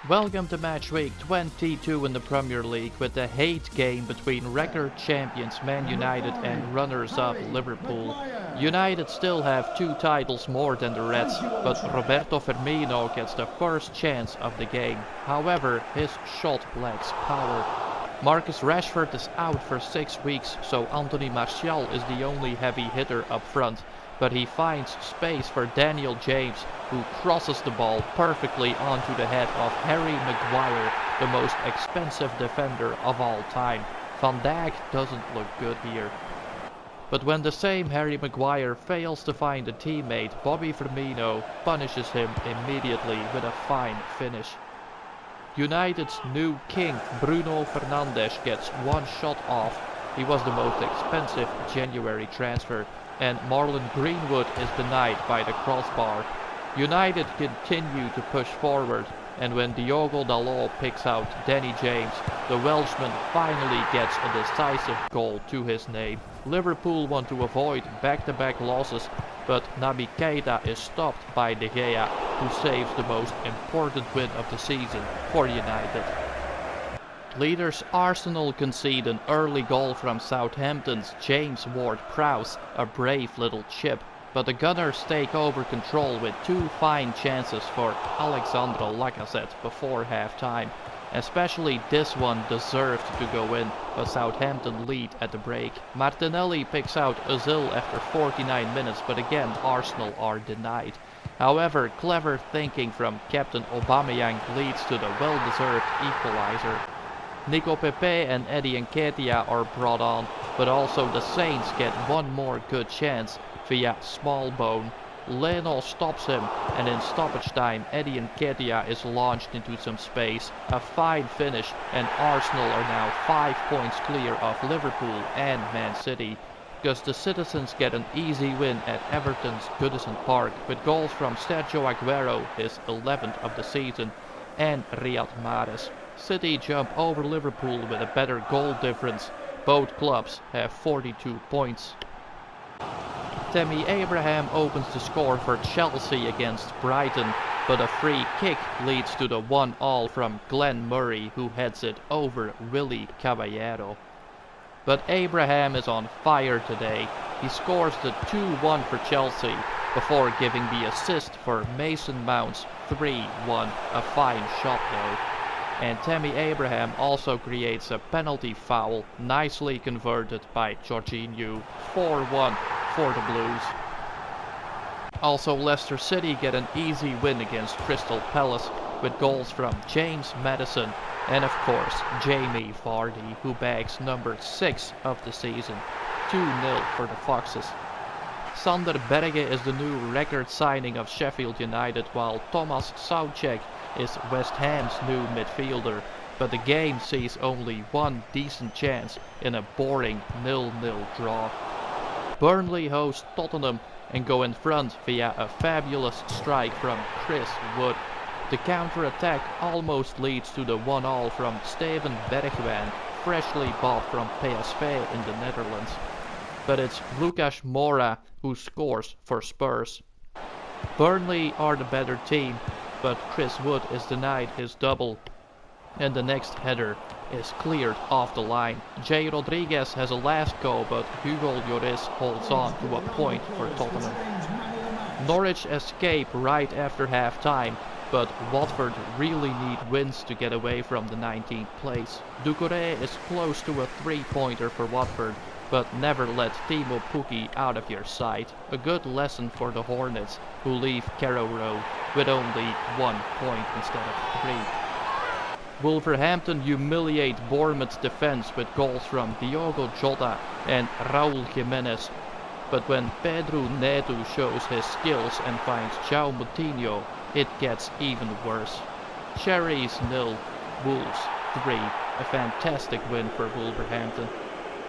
Welcome to match week 22 in the Premier League with the hate game between record champions Man United and runners-up Liverpool. United still have 2 titles more than the Reds, but Roberto Firmino gets the first chance of the game. However, his shot lacks power. Marcus Rashford is out for 6 weeks, so Anthony Martial is the only heavy hitter up front. But he finds space for Daniel James, who crosses the ball perfectly onto the head of Harry Maguire, the most expensive defender of all time. Van Dijk doesn't look good here. But when the same Harry Maguire fails to find a teammate, Bobby Firmino punishes him immediately with a fine finish. United's new king, Bruno Fernandes, gets one shot off. He was the most expensive January transfer, and Marlon Greenwood is denied by the crossbar. United continue to push forward, and when Diogo Dalot picks out Danny James, the Welshman finally gets a decisive goal to his name. Liverpool want to avoid back-to-back losses, but Naby Keita is stopped by De Gea, who saves the most important win of the season for United. Leaders Arsenal concede an early goal from Southampton's James Ward-Prowse, a brave little chip, but the Gunners take over control with 2 fine chances for Alexandre Lacazette before half-time. Especially this one deserved to go in, but Southampton lead at the break. Martinelli picks out Ozil after 49 minutes, but again Arsenal are denied. However, clever thinking from Captain Aubameyang leads to the well-deserved equalizer. Nico Pepe and Eddie Nketiah are brought on, but also the Saints get one more good chance via Smallbone. Leno stops him, and in stoppage time Eddie Nketiah is launched into some space. A fine finish, and Arsenal are now 5 points clear of Liverpool and Man City, because the citizens get an easy win at Everton's Goodison Park with goals from Sergio Aguero, his 11th of the season, and Riyad Mahrez. City jump over Liverpool with a better goal difference. Both clubs have 42 points. Tammy Abraham opens the score for Chelsea against Brighton, but a free kick leads to the 1-1 from Glenn Murray, who heads it over Willy Caballero. But Abraham is on fire today. He scores the 2-1 for Chelsea before giving the assist for Mason Mount's 3-1, a fine shot though. And Tammy Abraham also creates a penalty foul, nicely converted by Jorginho. 4-1 for the Blues. Also, Leicester City get an easy win against Crystal Palace with goals from James Maddison and of course Jamie Vardy, who bags number 6 of the season. 2-0 for the Foxes. Sander Berge is the new record signing of Sheffield United, while Thomas Soucek is West Ham's new midfielder, but the game sees only one decent chance in a boring 0-0 draw. Burnley host Tottenham and go in front via a fabulous strike from Chris Wood. The counter-attack almost leads to the 1-1 from Steven Bergwijn, freshly bought from PSV in the Netherlands. But it's Lucas Moura who scores for Spurs. Burnley are the better team, but Chris Wood is denied his double, and the next header is cleared off the line. Jay Rodriguez has a last go, but Hugo Lloris holds on to a point for Tottenham. Norwich escape right after half time, but Watford really need wins to get away from the 19th place. Doucouré is close to a 3-pointer for Watford, but never let Timo Pukki out of your sight. A good lesson for the Hornets, who leave Carrow Road with only 1 point instead of 3. Wolverhampton humiliate Bournemouth's defense with goals from Diogo Jota and Raúl Jiménez. But when Pedro Neto shows his skills and finds João Moutinho, it gets even worse. Cherries 0, Wolves 3. A fantastic win for Wolverhampton.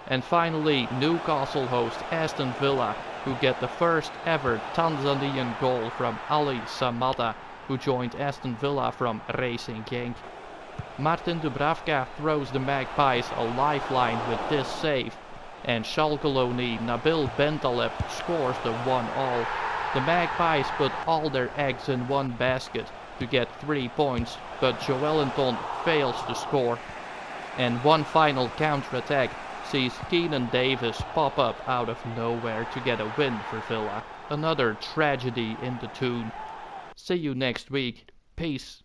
And finally, Newcastle host Aston Villa, who get the first ever Tanzanian goal from Ali Samata, who joined Aston Villa from Racing Genk. Martin Dubravka throws the Magpies a lifeline with this save, and Schalke Nabil Bentaleb scores the 1-1. The Magpies put all their eggs in one basket, to get 3 points, but Joelinton fails to score. And one final counter-attack sees Keenan Davis pop up out of nowhere to get a win for Villa. Another tragedy in the Toon. See you next week. Peace.